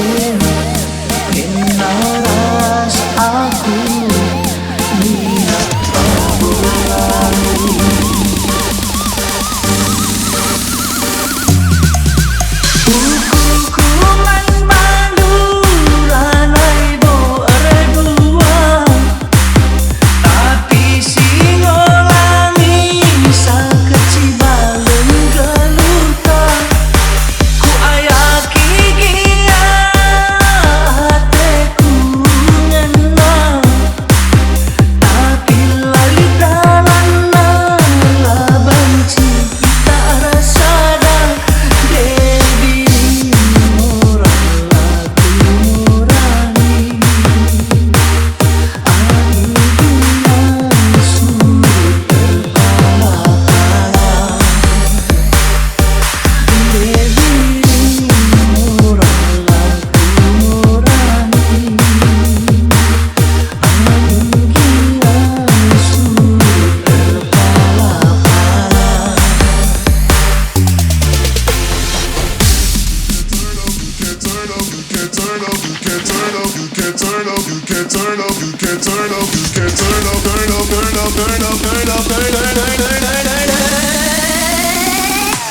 Ben Pinaras aku Minak Babo Lau.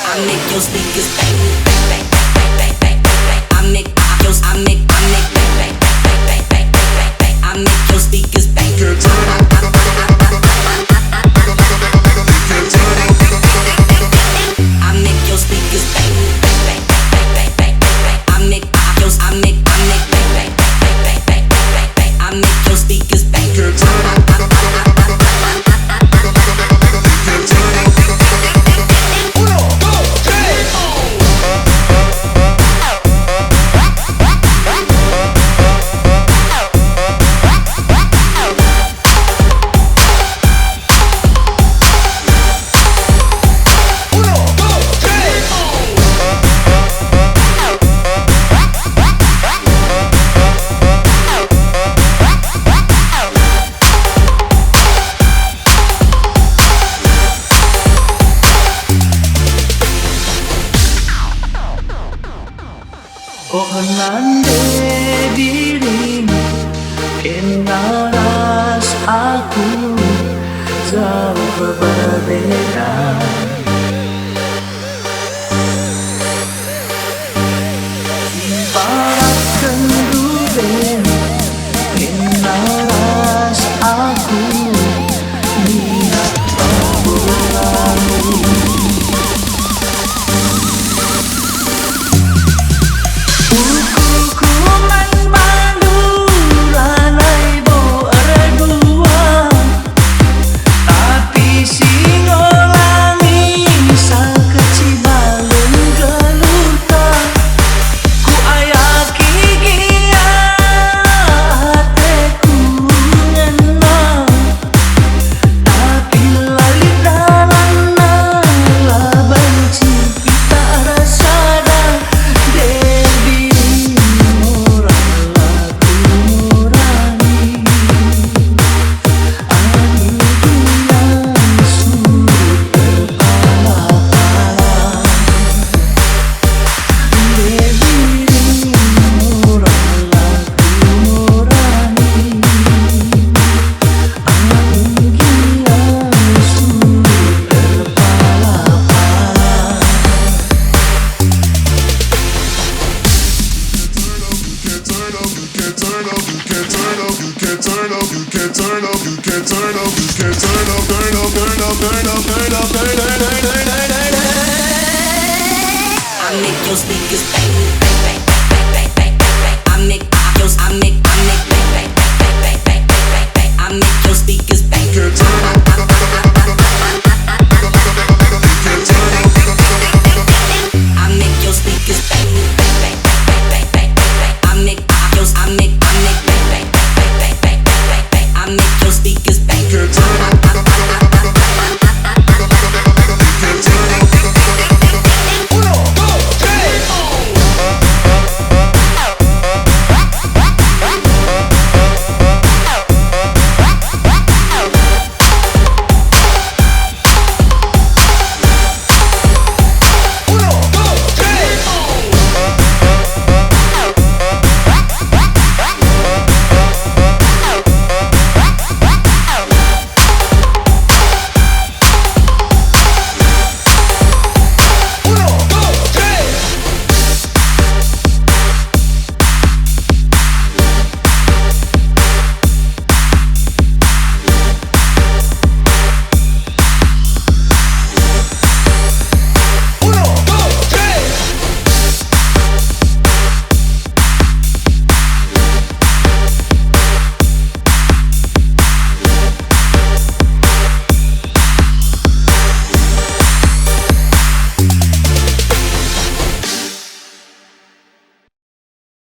I make your speakers bang, bang, bang, bang, bang, bang, bang. I make bang, bang, bang, bang, bang, bang, bang. I make your speakers bang. I make your speakers bang, bang, bang, bang, bang, bang, bang. I make bang, bang, bang, bang, bang, bang, bang. I make your speakers bang. Oh nande dirimu Pinaras aku jauh berbeda. Ibaratkan Ben Pinaras aku Minak Babo Lau. I make your speakers bang.